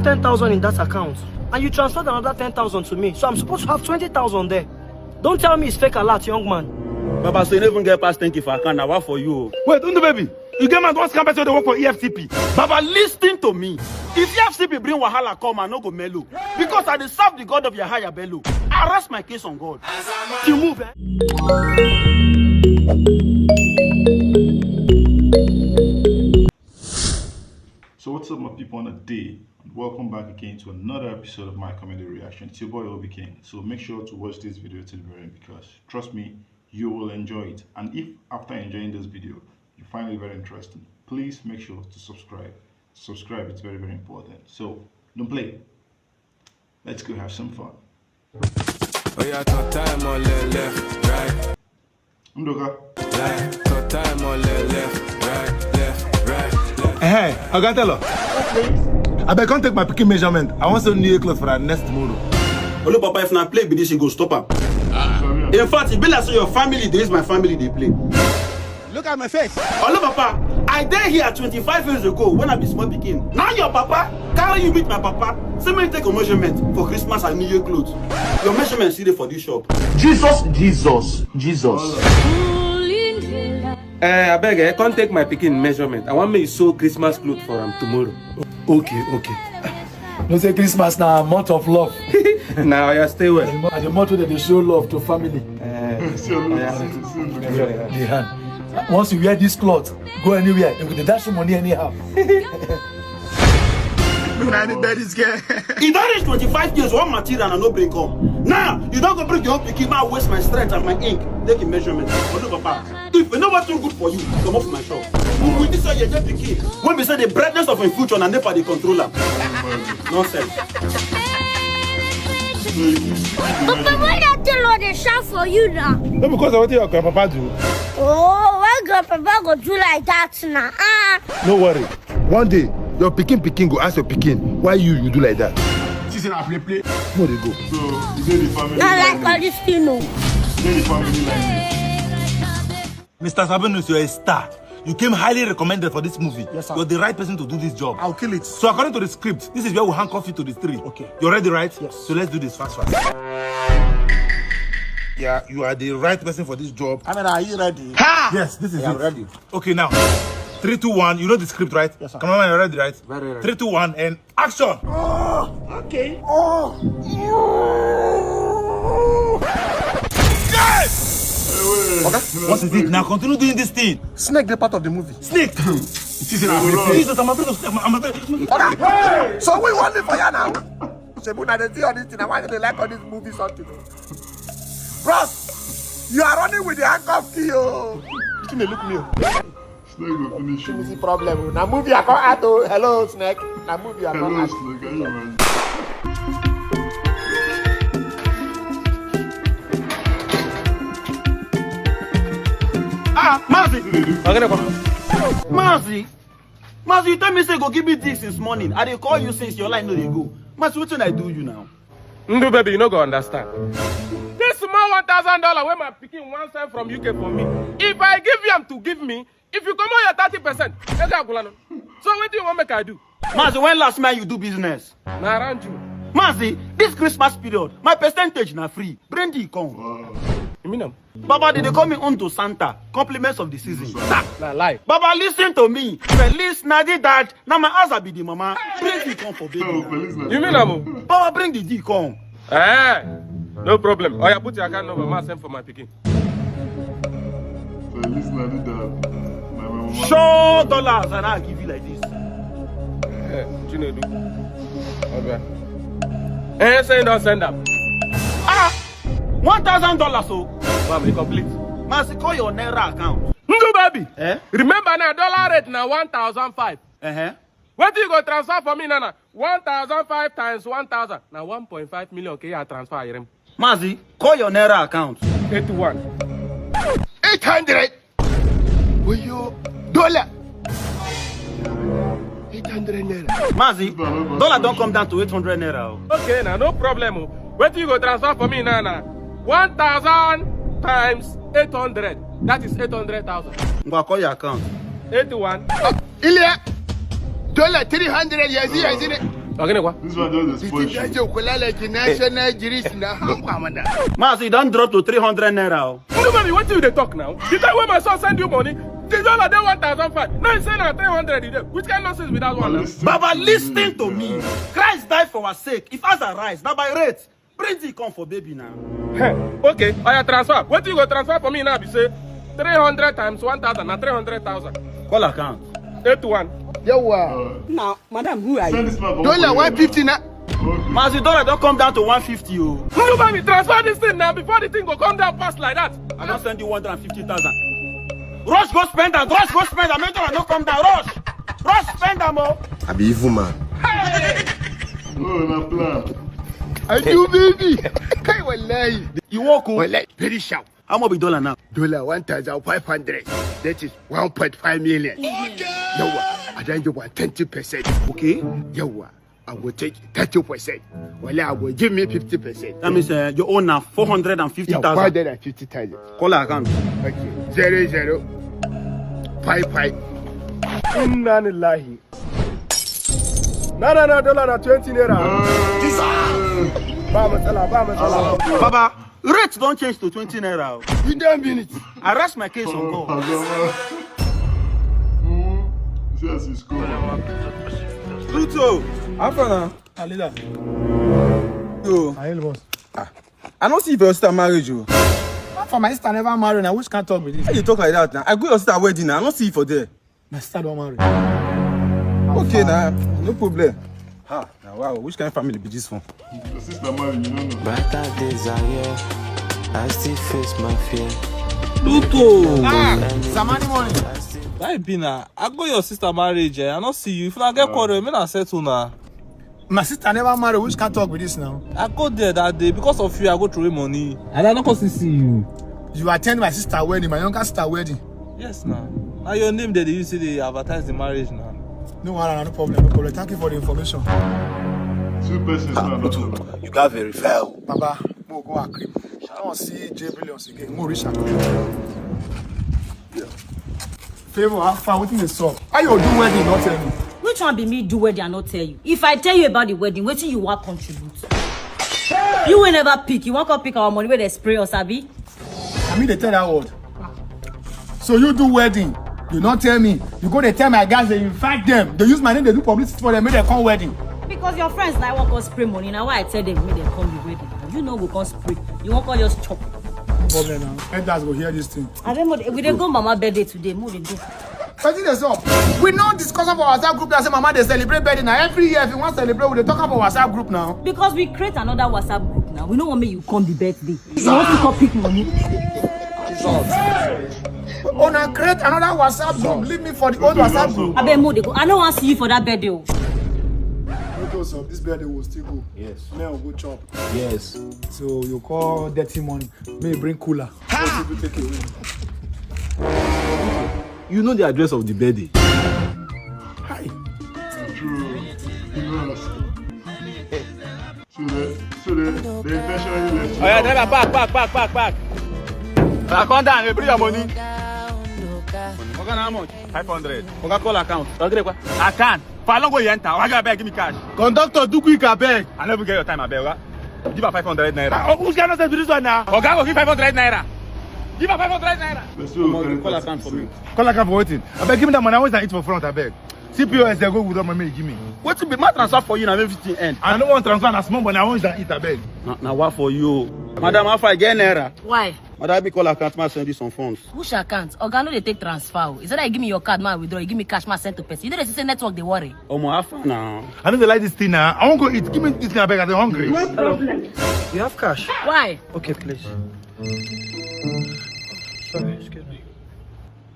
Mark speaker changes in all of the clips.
Speaker 1: have 10,000 in that account, and you transferred another 10,000 to me, so I'm supposed to have 20,000 there. Don't tell me it's fake alert, young man.
Speaker 2: Baba, so you don't even get past 10K for account. Now what for you?
Speaker 3: Wait, Ndubaby, you get my once campus to work for EFCP.
Speaker 2: Baba, listen to me. If EFCP bring wahala come, I no go mellow. Because I dey serve the God of YAhaya Bello. I rest my case on God.
Speaker 1: You move, eh?
Speaker 4: So what's up, my people, on a day, and welcome back again to another episode of my comedy reaction. It's your boy OBIKING. So make sure to watch this video till the very end, because trust me, you will enjoy it. And if after enjoying this video you find it very interesting, please make sure to subscribe. Subscribe, it's very, very important. So don't play. Let's go have some fun.
Speaker 5: Oh yeah, time on left, right.
Speaker 4: Nduka.
Speaker 5: Time on left, right.
Speaker 3: Hey, Agkaay I can't take my picking measurement. I want some new clothes for our next tomorrow.
Speaker 2: Hello, Papa, if not play with this, you go stop up. In fact, it be like so your family, there is my family, they play.
Speaker 3: Look at my face.
Speaker 2: Hello, Papa, I there here 25 years ago when I be small begin. Now your Papa, carry you meet my Papa. Say me take a measurement for Christmas and New Year clothes. Your measurement is there for this shop.
Speaker 6: Jesus.
Speaker 7: I beg, I can't take my picking measurement. I want me to sew Christmas clothes for him tomorrow.
Speaker 8: Okay. No say Christmas now, a month of love.
Speaker 7: Now I stay well.
Speaker 8: And the month that they show love to family. The hand. Once you wear this cloth, go anywhere. You can dash your money anyhow.
Speaker 2: It don't reach 25 years, one material and no bring come. Now, you don't go bring your own picking, I waste my strength and my ink. Take a measurement. But no, Papa, if you know what's too good for you, come off my shop. With this one, you get picking. When we say the brightness of a future and never the controller. Nonsense.
Speaker 9: Papa, why not tell all the shout for you now?
Speaker 3: No, because I want your grandpapa do.
Speaker 9: Oh, why grandpapa go do like that now?
Speaker 3: No worry. One day, your picking go ask your picking why you do like that.
Speaker 4: She said I play.
Speaker 3: Where they go?
Speaker 4: So you did the family.
Speaker 9: I like all this thing, no.
Speaker 4: The family like
Speaker 3: Mr. Sabinus, you're a star. You came highly recommended for this movie.
Speaker 8: Yes, sir.
Speaker 3: You're the right person to do this job.
Speaker 8: I'll kill it.
Speaker 3: So according to the script, this is where we handcuff you to the tree.
Speaker 8: Okay.
Speaker 3: You're ready, right?
Speaker 8: Yes.
Speaker 3: So let's do this fast. Yeah, you are the right person for this job.
Speaker 8: I mean, are you ready?
Speaker 3: Yes, this is it.
Speaker 8: I'm ready.
Speaker 3: Okay, now. 3, 2, 1. You know the script, right?
Speaker 8: Yes, sir.
Speaker 3: Come on, you're ready, right?
Speaker 7: Very ready.
Speaker 3: 3, 2, 1, and action!
Speaker 8: Okay.
Speaker 3: Yes! Okay. What is it? Now continue doing this thing.
Speaker 8: Snake, the part of the movie.
Speaker 3: Snake! Jesus, I'm afraid of snake. I'm afraid.
Speaker 8: Hey! So we want it for you now. Shebuna, they see all this thing. I want you to like all these movies something. Bros, you are running with the handcuff key, oh. You may look me.
Speaker 4: Snake will finish you.
Speaker 8: What's the problem? Now move your car out. Hello, Snake. Now move your car
Speaker 4: Hello,
Speaker 8: out.
Speaker 4: Snake. Can you imagine?
Speaker 2: Mazi, you tell me say go give me this since morning. I dey call you since your line no dey go. Mazi, what I do you now?
Speaker 7: Ndubaby, you no go understand. This small $1,000 where my picking one cent from UK for me. If I give you to give me, if you come on your 30%, so what do you want me to do?
Speaker 2: Mazi, when last man you do business?
Speaker 7: Now around you.
Speaker 2: Mazi, this Christmas period, my percentage na free. Brandy come.
Speaker 7: You mean them?
Speaker 2: Baba, they call me unto Santa. Compliments of the season.
Speaker 7: Nah, lie.
Speaker 2: Baba, listen to me. Feliz Nadi dad. Now my ass be the mama. Bring the come for baby.
Speaker 7: You mean them?
Speaker 2: Baba, bring the D come.
Speaker 7: Eh, no problem. Oh, yeah, put your account number, send for my picking.
Speaker 4: So listen, I did that. My mama.
Speaker 2: Show dollars and I'll give you like this.
Speaker 7: Chinedu. Okay. Eh, send up.
Speaker 2: $1,000 so.
Speaker 7: Family complete.
Speaker 2: Mazi, call your Naira account.
Speaker 7: Ndubaby.
Speaker 2: Eh?
Speaker 7: Remember now, dollar rate now 1,005. What do you go transfer for me, Nana? 1,005 times 1,000. Now 1.5 million. Okay, I transfer here.
Speaker 2: Mazi, call your Naira account.
Speaker 7: 81.
Speaker 8: 800. Will you dollar? 800 naira.
Speaker 2: Mazi, dollar don't come down to 800 Naira.
Speaker 7: Okay, now no problem. What do you go transfer for me, Nana? 1,000 times 800. That is 800,000.
Speaker 2: Go call your account.
Speaker 7: 81.
Speaker 8: Ilya, dollar 300. Yes.
Speaker 7: Again, what?
Speaker 4: This one just spoil shit.
Speaker 2: Mazi, don't drop to 300 naira.
Speaker 7: Ndubaby, what do they talk now? The time when my son send you money, the dollar they 1,500. Now he's saying at 300 a day. Which kind of nonsense with that one?
Speaker 2: Baba, listen to me. Christ died for our sake. If us arise, now by rate, bring the come for baby now.
Speaker 7: Okay, I transfer. What you go transfer for me now? Be say 300 times 1,000 and 300,000.
Speaker 2: Call account.
Speaker 7: 8-1.
Speaker 6: Now, madam, who are
Speaker 4: Send
Speaker 6: you?
Speaker 4: this man for
Speaker 8: Dollar 150 now.
Speaker 2: Mazi, dollar don't come down to 150. Oh.
Speaker 7: Ndubaby, transfer this thing now before the thing go come down fast like that.
Speaker 2: I don't send you 150,000. Rush, go spend that. Rush, go spend that. Make sure I don't come down. Rush. Rush, spend that more.
Speaker 8: I be evil man.
Speaker 4: Oh, na plan.
Speaker 8: I do, baby. Kai wallahi.
Speaker 2: You walk home.
Speaker 8: Wallahi, very sharp.
Speaker 2: How much be dollar now?
Speaker 8: Dollar 1,500. That is 1.5 million. Okay. Yawa, I don't give 20%.
Speaker 2: Okay.
Speaker 8: Yawa, I will take 30%. Wallahi, I will give me 50%.
Speaker 2: That means you own now 450,000.
Speaker 8: 450,000.
Speaker 2: Call account.
Speaker 8: Okay. 0055.
Speaker 7: Inna lillahi. No, dollar na 20 naira. Ba matsala.
Speaker 2: Baba, rates don't change to 20 naira.
Speaker 8: You don't mean it.
Speaker 2: I rest my case on God.
Speaker 4: Yes, it's cool.
Speaker 2: Pluto.
Speaker 10: After Alida. Yo. I don't see if your sister married you.
Speaker 3: For my sister never married now, which can't talk with this?
Speaker 10: Why you talk like that now? I go your sister wedding now. I don't see you for there.
Speaker 3: My sister don't marry.
Speaker 10: Okay now, no problem. Ha, now wow, which kind of family be this one?
Speaker 4: Your sister married, you don't know.
Speaker 5: Brighter days are here. I still face my fear.
Speaker 10: Pluto!
Speaker 3: Samani money.
Speaker 10: Why be now? I go your sister marriage. I don't see you. If I get quarrel, me not settle now.
Speaker 3: My sister never married, which can't talk with this now?
Speaker 10: I go there that day because of you. I go throw money. And I don't come see you.
Speaker 3: You attend my sister wedding, my younger sister wedding.
Speaker 10: Yes now. Now your name there, they use they advertise the marriage now.
Speaker 3: No problem. Thank you for the information.
Speaker 4: 2 persons now.
Speaker 8: You got very fair.
Speaker 3: Baba, we'll go agree. I don't see J Billions again. More rich. Favor, how far? What is up? How you do wedding? Not tell me.
Speaker 6: Which one be me do wedding and not tell you? If I tell you about the wedding, what you want contribute? You will never pick. You want to pick our money where they spray or sabi?
Speaker 3: I mean, they tell that word. So you do wedding. You not tell me. You go to tell my guys, they invite them. They use my name, they do publicity for them, make them come wedding.
Speaker 6: Because your friends now want to spray money. Now why I tell them make them come the wedding? You know we can't spray. You want to just chop.
Speaker 3: No problem now. Elders go hear this thing.
Speaker 6: I don't know. We dey go mama birthday today. More than go.
Speaker 3: What is up? We not discuss about WhatsApp group that say mama they celebrate birthday now. Every year if you want to celebrate, we dey talk about WhatsApp group now.
Speaker 6: Because we create another WhatsApp group now. We don't want me you come the birthday. You want to come pick money.
Speaker 3: Oh, now create another WhatsApp group. Leave me for the old WhatsApp group.
Speaker 6: I bet more they go. I don't want to see you for that birthday.
Speaker 3: So this birthday will still go.
Speaker 10: Yes.
Speaker 3: Men will go chop.
Speaker 10: Yes.
Speaker 3: So you call dirty money. May bring cooler. People take it away.
Speaker 10: You know the address of the birthday.
Speaker 3: Hi.
Speaker 4: True. So they intentionally left you.
Speaker 2: Oh yeah, driver, pack. Come down, bring your money. Okay, how much? 500. Okay, call account. Account. If I don't go enter, I gotta give me cash.
Speaker 3: Conductor, do quick, I beg.
Speaker 2: I never get your time, I beg. Okay? Give her 500 naira. Oh, who's gonna say this one now? Okay, go give 500 naira. Give her 500 naira.
Speaker 4: Let's do
Speaker 2: Call account for me.
Speaker 3: Call account for waiting. I beg, give me that money. I always eat for front, I beg. CPOS, they go with that money, give me.
Speaker 2: What will be my transfer for you now? Everything end.
Speaker 3: I don't want transfer as small, but I always eat, I beg.
Speaker 2: Now what for you? Madam, how far get naira?
Speaker 6: Why?
Speaker 2: Madam, I call account, man, send you some funds.
Speaker 6: Which account? Organo they take transfer. Is that I give me your card, man, withdraw. You give me cash, man, send to person. You know they say network they worry.
Speaker 2: Oh, my how far now?
Speaker 3: I don't like this thing now. I won't go eat. Give me this thing, I beg. I'm hungry.
Speaker 1: No problem. You have cash?
Speaker 6: Why?
Speaker 1: Okay, please. Sorry, excuse me.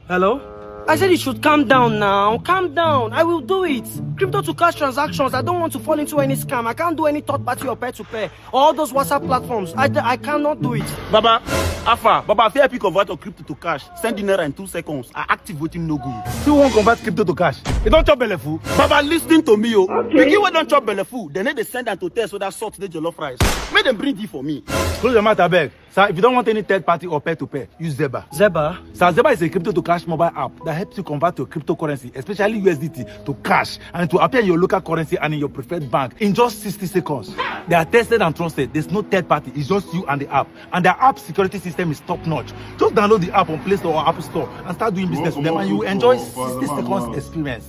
Speaker 1: Hello? I said you should calm down now. Calm down. I will do it. Crypto to cash transactions. I don't want to fall into any scam. I can't do any third party or peer-to-peer. All those WhatsApp platforms. I cannot do it.
Speaker 2: Baba, Alpha, Baba, if you convert your crypto to cash, send the naira in 2 seconds. I active voting no good.
Speaker 3: You won't convert crypto to cash. You don't chop belly food.
Speaker 2: Baba, listen to me, yo. Okay. If don't chop belly food, then they send them to test so that salt the jollof rice. Make them bring it for me.
Speaker 3: Close your mouth, I beg. Sir, if you don't want any third party or peer-to-peer, use Zeba.
Speaker 1: Zeba?
Speaker 3: Sir, Zeba is a crypto to cash mobile app that
Speaker 11: helps you convert your cryptocurrency, especially USDT, to cash and to appear in your local currency and in your preferred bank in just 60 seconds. They are tested and trusted. There's no third party. It's just you and the app. And the app security system is top notch. Just download the app on Play Store or Apple Store and start doing business with them, and you will enjoy 60 seconds experience.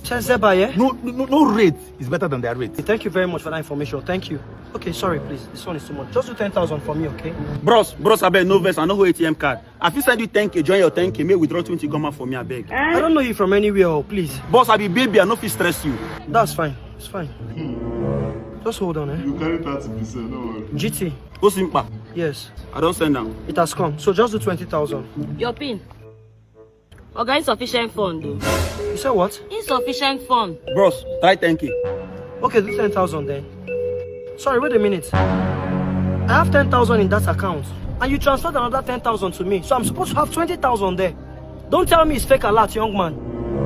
Speaker 11: No rate is better than their rate.
Speaker 1: Thank you very much for that information. Thank you. Okay, sorry, please. This one is too much. Just do 10,000 for me, okay?
Speaker 2: Bros, I beg, no verse. I know who ATM card. If you send you 10K, join your 10K, may withdraw 20 come for me, I beg.
Speaker 1: I don't know you from anywhere, please.
Speaker 2: Boss, I be baby, I know if you stress you.
Speaker 1: That's fine. It's fine. Just hold on,
Speaker 4: You carry 30%, no worry.
Speaker 1: GT.
Speaker 2: Go simple.
Speaker 1: Yes.
Speaker 2: I don't send down.
Speaker 1: It has come. So just do 20,000.
Speaker 6: Your pin. Okay, insufficient fund, though.
Speaker 1: You said what?
Speaker 6: Insufficient fund.
Speaker 2: Bros, try 10K.
Speaker 1: Okay, do 10,000 then. Sorry, wait a minute. I have 10,000 in that account. And you transferred another 10,000 to me. So I'm supposed to have 20,000 there. Don't tell me it's fake alert, young man.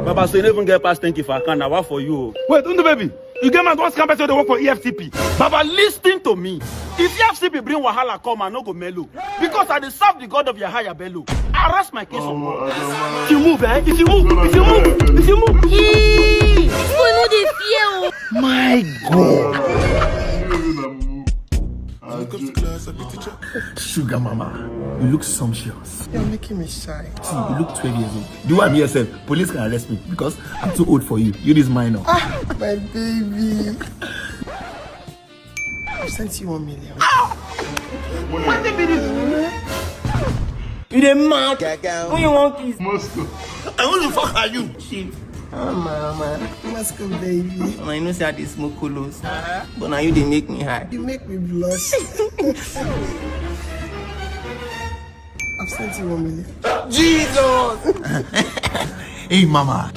Speaker 2: Baba, so you never get past 10K for account. Now what for you?
Speaker 11: Wait, Ndubaby, you get man once campus they work for EFCP.
Speaker 2: Baba, listen to me. If EFCP bring wahala come, I no go mellow. Because I serve the God of YAhaya Bello. I rest my case on God.
Speaker 1: If you move, eh? If you move.
Speaker 11: My God.
Speaker 3: Sugar mama, you look sumptuous.
Speaker 8: You're making me shy.
Speaker 3: See, you look 12 years old. Do what I'm here, sir. Police can arrest me because I'm too old for you. You this minor.
Speaker 8: Ah, my baby. I've sent you 1 million.
Speaker 1: What the video? You the man. Who you want this?
Speaker 4: Moscow.
Speaker 8: I want to fuck are you? Shit. Oh, mama. Moscow, baby.
Speaker 12: I know say I dey smoke colos. But now you they make me high.
Speaker 8: You make me blush. I've sent you 1 million.
Speaker 12: Jesus!
Speaker 3: Hey, mama.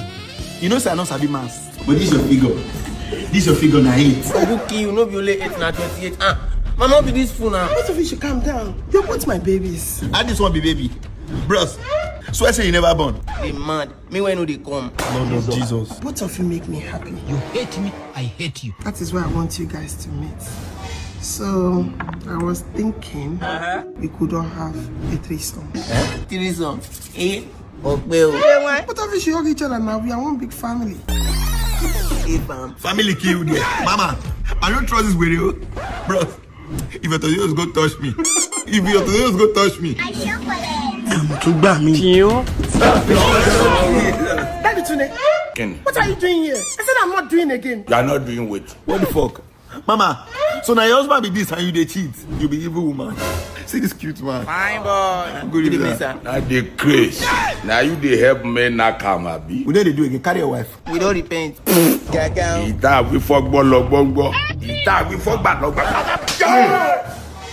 Speaker 3: You know, say I know Sabi mass. But this your figure. This your figure na 8.
Speaker 12: Ojukwu, you know, be only 8 na 28. Man, not be this fool now.
Speaker 8: Both of you should calm down. You're both my babies.
Speaker 3: I just want to be baby. Bros, swear say you never born.
Speaker 12: They mad. Me when no they come.
Speaker 3: Lord of Jesus.
Speaker 8: Both of you make me happy.
Speaker 12: You hate me, I hate you.
Speaker 8: That is why I want you guys to meet. So, I was thinking we could all have a threesome.
Speaker 12: Threesome? Well.
Speaker 8: Both of you should hug each other now. We are one big family.
Speaker 3: Family killed there. Mama, I don't trust this video. Bro, if your Thaedoboy go touch me. If your Thaedoboy go touch me.
Speaker 8: Daddy Tune, what are you doing here? I said I'm not doing again.
Speaker 3: You are not doing what? What the fuck? Mama, so now your husband be this and you they cheat. You be evil woman. See this cute man.
Speaker 12: Fine boy.
Speaker 3: Good evening, sir.
Speaker 13: Now they crazy. Now you they help me not come abi.
Speaker 3: We don't do again. Carry your wife.
Speaker 12: We don't repent.
Speaker 13: Ita we fuck bolo bongo. Ita we fuck bad long.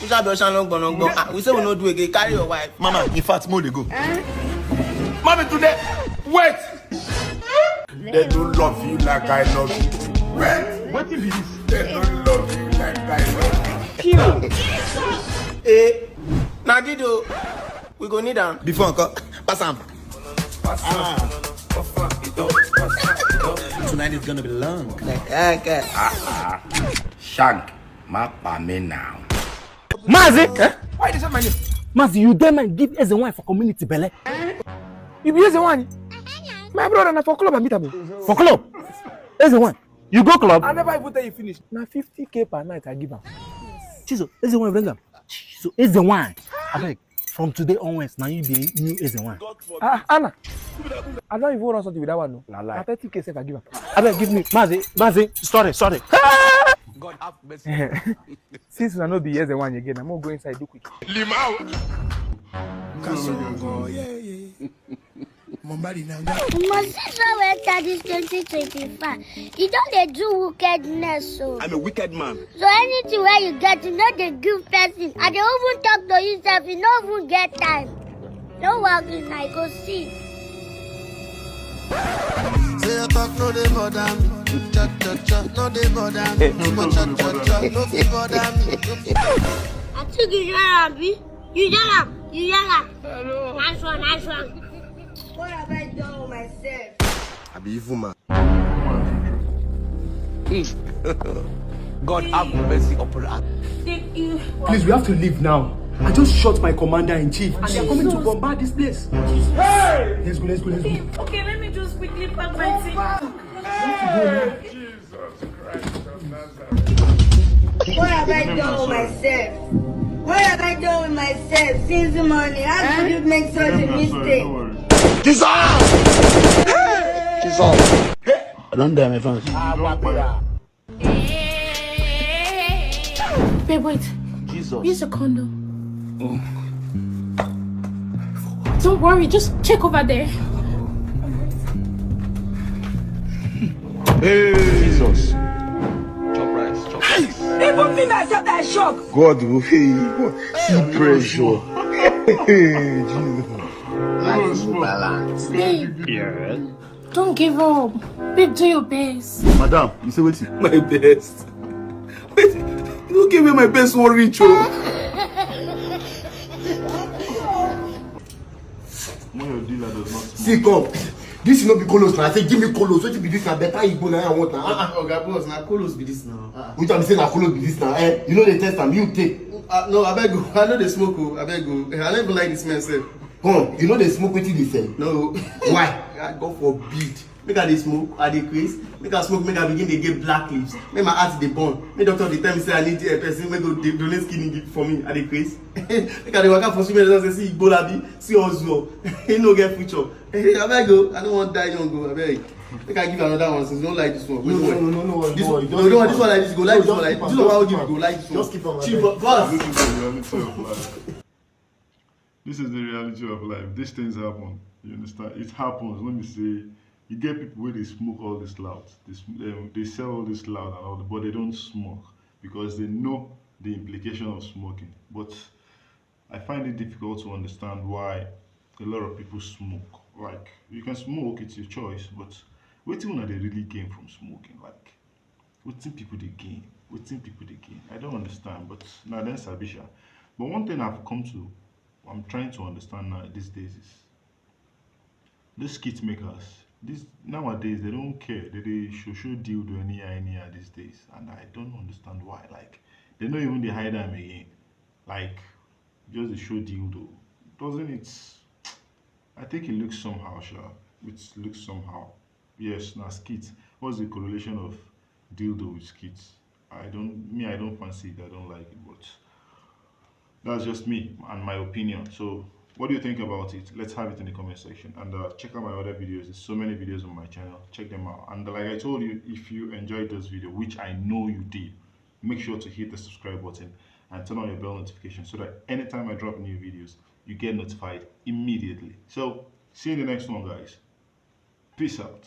Speaker 12: We say we don't do again. Carry your wife.
Speaker 3: Mama, in fact, more they go.
Speaker 13: Mommy today, wait. They don't love you like I love you. Wait.
Speaker 11: What is this?
Speaker 13: They don't love you like I love
Speaker 12: you. Now Dido, we go need them.
Speaker 3: Before uncle, pass him. Tonight is gonna be long.
Speaker 12: Okay.
Speaker 13: Shank, map me now.
Speaker 1: Mazi!
Speaker 12: Why is that my name?
Speaker 1: Mazi, you dare man give as a wine for community belle?
Speaker 12: You be as a one. My brother na for club and meet him.
Speaker 1: For club? As a one. You go club?
Speaker 12: I never even tell you finish. Now 50K per night I give him.
Speaker 1: Jesus, as a one bring him. So as the one. I beg, from today onwards, now you be new as the one.
Speaker 12: Anna, I don't even run something with that one. No.
Speaker 1: Nah, lie.
Speaker 12: 30K if I give him.
Speaker 1: I beg, give me, Mazi, sorry.
Speaker 12: God have mercy. Since I know be as the one again, I'm gonna go inside do quick.
Speaker 13: Limau.
Speaker 9: My sister went at this 2025. You don't do wickedness, so.
Speaker 2: I'm a wicked man.
Speaker 9: So anything where you get, you know they give person. And they even talk to yourself, you don't even get time. Don't work in night, go see.
Speaker 8: Say your talk, no they bother me. No they bother me. No they bother me.
Speaker 9: I took you Yarabi. You Yara. Hello. Nice one. What have I done with myself?
Speaker 8: I be evil man.
Speaker 12: God have mercy upon us.
Speaker 1: Please, we have to leave now. I just shot my commander-in-chief and they're coming to bombard this place. Hey! Let's go.
Speaker 6: Okay, let me just quickly pack my thing.
Speaker 13: Jesus Christ of Nazareth.
Speaker 9: What have I done with myself? What have I done with myself since the morning? How could you make such a mistake?
Speaker 13: Jesus! Jesus!
Speaker 2: I don't die, my fans.
Speaker 14: Babe, wait.
Speaker 2: Jesus.
Speaker 14: Use a condom. Don't worry, just check over there.
Speaker 2: Hey. Jesus.
Speaker 9: Even me myself, I shock.
Speaker 13: God will heal you. See pressure. Hey, Jesus.
Speaker 14: Babe,
Speaker 2: Yeah.
Speaker 14: don't give up. Babe, do your best.
Speaker 2: Madam, you say what?
Speaker 10: My best. Wait, you don't give me my best one reach, oh.
Speaker 4: When your dealer does not
Speaker 3: See, come. This is not be colos now. I say, give me colos. What you be this now? Better you go now. I want now.
Speaker 1: Okay, boss, now colos be this now.
Speaker 3: Which I'm saying, na colos be this now. Eh? You know they test them. You take.
Speaker 1: No, I beg you. I know they smoke. I beg you. I don't even like this man self.
Speaker 3: Come. You know they smoke. What they say?
Speaker 1: No.
Speaker 3: Why?
Speaker 1: I go for beat. Make I dey smoke, I dey craze. Make I smoke, make I begin dey get black lips. Make my heart dey burn. Make doctor dey tell me say I need a person wey go donate skin for me. I dey craze. Make I dey waka for swimming and say see Igbola bi, see Ozuo. He no get future. Abeg o, I no wan die young o, abeg. Make I give you another one since you don't like this one.
Speaker 3: No.
Speaker 1: This one, no, don't want this one like this. You go like this one like this. This one I will give you go like this one.
Speaker 3: Just keep on.
Speaker 1: Chief, boss.
Speaker 4: This is the reality of life. These things happen. You understand? It happens. Let me say, you get people where they smoke all this loud. They sell all this loud and all, but they don't smoke because they know the implication of smoking. But I find it difficult to understand why a lot of people smoke. Like, you can smoke, it's your choice, but what do they really gain from smoking? Like, what think people they gain? What think people they gain? I don't understand, but now then Sabisha. But one thing I'm trying to understand now these days is these skit makers. Nowadays they don't care. They show deal to any these days, and I don't understand why. Like they don't even they hide them again. Like just the show deal though. Doesn't it? I think it looks somehow, sure. It looks somehow. Yes, now skit. What's the correlation of dildo with skits? I don't fancy it. I don't like it, but that's just me and my opinion. So what do you think about it? Let's have it in the comment section, and check out my other videos. There's so many videos on my channel. Check them out. And like I told you, if you enjoyed this video, which I know you did, make sure to hit the subscribe button and turn on your bell notification so that anytime I drop new videos, you get notified immediately. So see you in the next one, guys. Peace out.